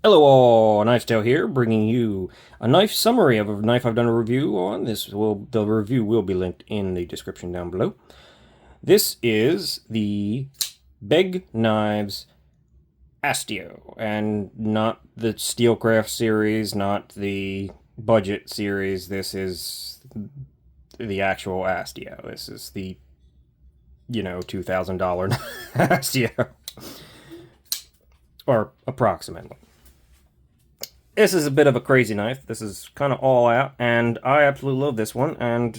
Hello all, Knife Tale here, bringing you a knife summary of a knife I've done a review on. The review will be linked in the description down below. This is the Begg Knives Astio, and not the Steelcraft series, not the budget series. This is the actual Astio. This is the, $2,000 Astio, or approximately. This is a bit of a crazy knife. This is kind of all out, and I absolutely love this one. And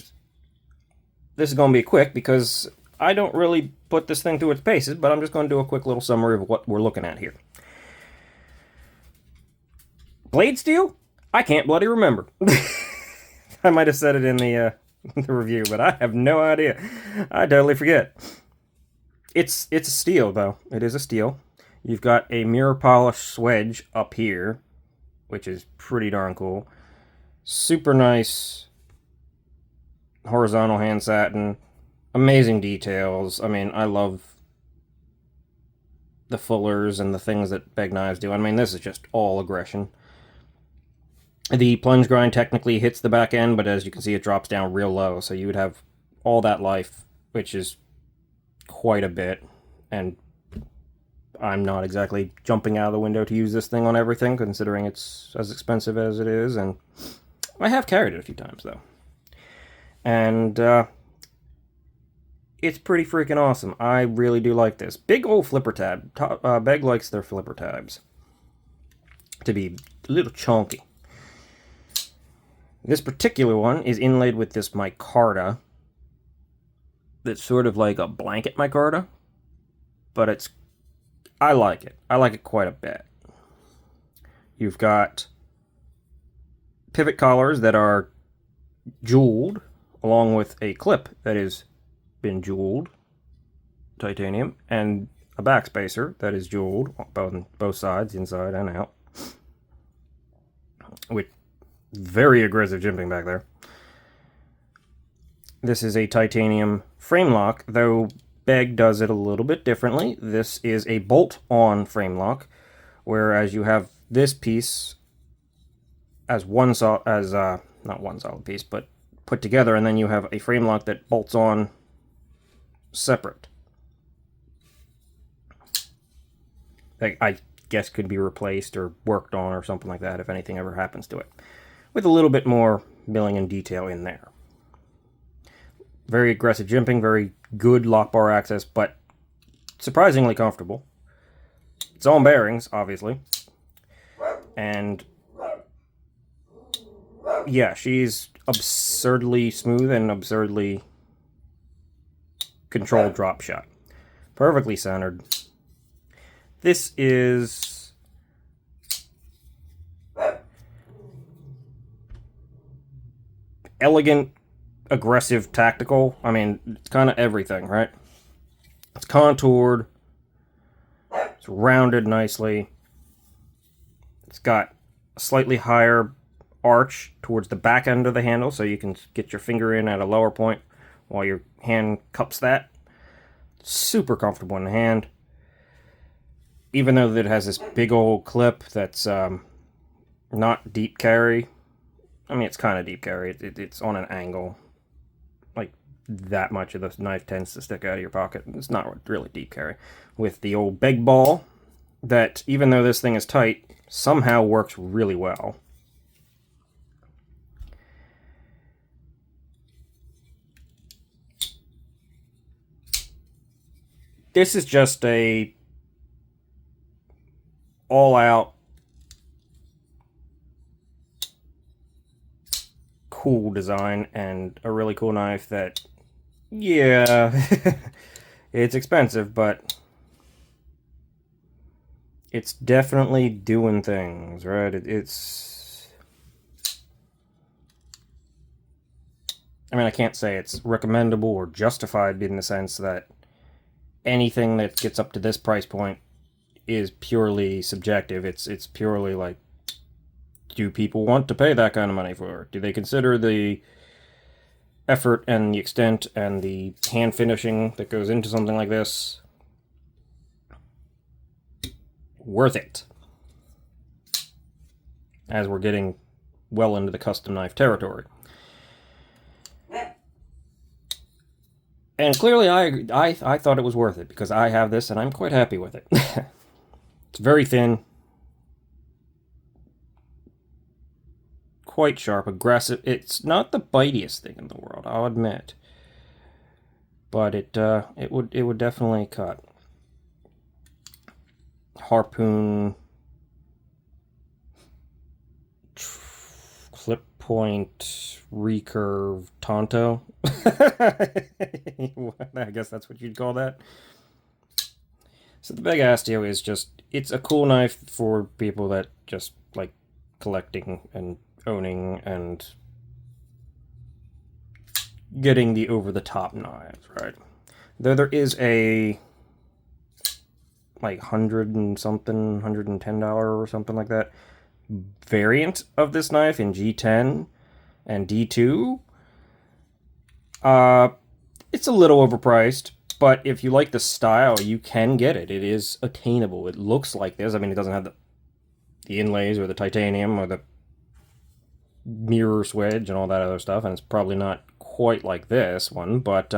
this is going to be quick because I don't really put this thing through its paces, but I'm just going to do a quick little summary of what we're looking at here. Blade steel? I can't bloody remember. I might have said it in the review, but I have no idea. I totally forget. It's a steel, though. It is a steel. You've got a mirror polish swedge up here, which is pretty darn cool. Super nice horizontal hand satin. Amazing details. I mean, I love the fullers and the things that Begg knives do. I mean, this is just all aggression. The plunge grind technically hits the back end, but as you can see, it drops down real low. So you would have all that life, which is quite a bit. And I'm not exactly jumping out of the window to use this thing on everything, considering it's as expensive as it is. And I have carried it a few times, though. And it's pretty freaking awesome. I really do like this. Big old flipper tab. Begg likes their flipper tabs to be a little chunky. This particular one is inlaid with this micarta that's sort of like a blanket micarta, but I like it. I like it quite a bit. You've got pivot collars that are jeweled, along with a clip that has been jeweled, titanium, and a backspacer that is jeweled, both sides, inside and out, with very aggressive jimping back there. This is a titanium frame lock, though Begg does it a little bit differently. This is a bolt-on frame lock, whereas you have this piece as not one solid piece, but put together, and then you have a frame lock that bolts on separate. I guess could be replaced or worked on or something like that if anything ever happens to it, with a little bit more milling and detail in there. Very aggressive jimping, very good lock bar access, but surprisingly comfortable. Its own bearings, obviously. And yeah, she's absurdly smooth and absurdly controlled drop shot. Perfectly centered. This is elegant, aggressive, tactical. I mean, it's kind of everything, right? It's contoured. It's rounded nicely. It's got a slightly higher arch towards the back end of the handle, so you can get your finger in at a lower point while your hand cups that. Super comfortable in the hand. Even though it has this big old clip that's not deep carry. I mean, it's kind of deep carry. It's on an angle. Like, that much of the knife tends to stick out of your pocket. It's not really deep carry. With the old Begg ball, that, even though this thing is tight, somehow works really well. This is just a all-out cool design and a really cool knife that, yeah, it's expensive, but it's definitely doing things, right? I mean, I can't say it's recommendable or justified in the sense that anything that gets up to this price point is purely subjective. It's purely like, do people want to pay that kind of money for it? Do they consider the effort and the extent and the hand finishing that goes into something like this worth it? as we're getting well into the custom knife territory. And clearly I thought it was worth it, because I have this and I'm quite happy with it. It's very thin, quite sharp, aggressive. It's not the bitiest thing in the world, I'll admit, but it would definitely cut. Harpoon, clip point, recurve, Tonto. I guess that's what you'd call that. So the Begg Astio is just, it's a cool knife for people that just like collecting and owning and getting the over-the-top knives, right? Though there is a like $100 and something, $110 or something like that variant of this knife in G10 and D2. It's a little overpriced, but if you like the style, you can get it. It is attainable. It looks like this. I mean, it doesn't have the inlays or the titanium or the mirror swedge and all that other stuff, and it's probably not quite like this one, but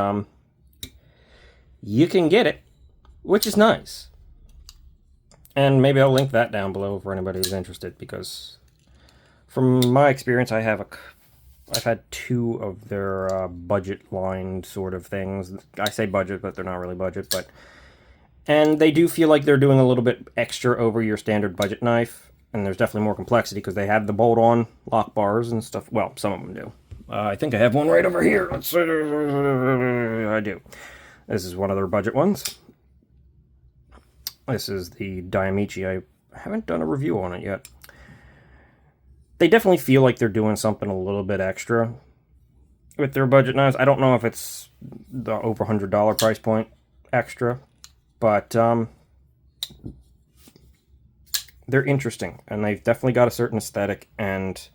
you can get it, which is nice. And maybe I'll link that down below for anybody who's interested, because from my experience, I've had 2 of their budget line sort of things. I say budget, but they're not really budget, and they do feel like they're doing a little bit extra over your standard budget knife, and there's definitely more complexity because they have the bolt-on lock bars and stuff. Well, some of them do. I think I have one right over here. Let's see. I do. This is one of their budget ones. This is the Diamichi. I haven't done a review on it yet. They definitely feel like they're doing something a little bit extra with their budget knives. I don't know if it's the over $100 price point extra, but they're interesting, and they've definitely got a certain aesthetic, and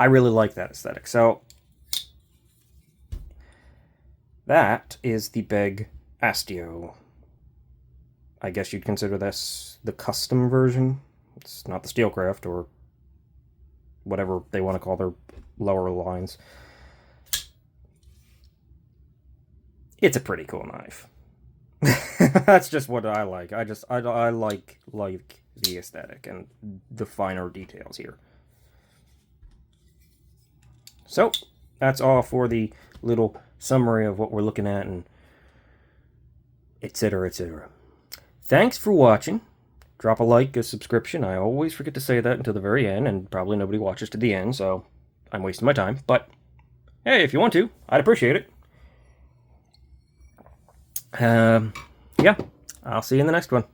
I really like that aesthetic. So that is the Begg Astio. I guess you'd consider this the custom version. It's not the Steelcraft or whatever they want to call their lower lines. It's a pretty cool knife. That's just what I like. I like the aesthetic and the finer details here. So that's all for the little summary of what we're looking at, and etc., etc. Thanks for watching. Drop a like, a subscription. I always forget to say that until the very end, and probably nobody watches to the end, so I'm wasting my time. But hey, if you want to, I'd appreciate it. Yeah, I'll see you in the next one.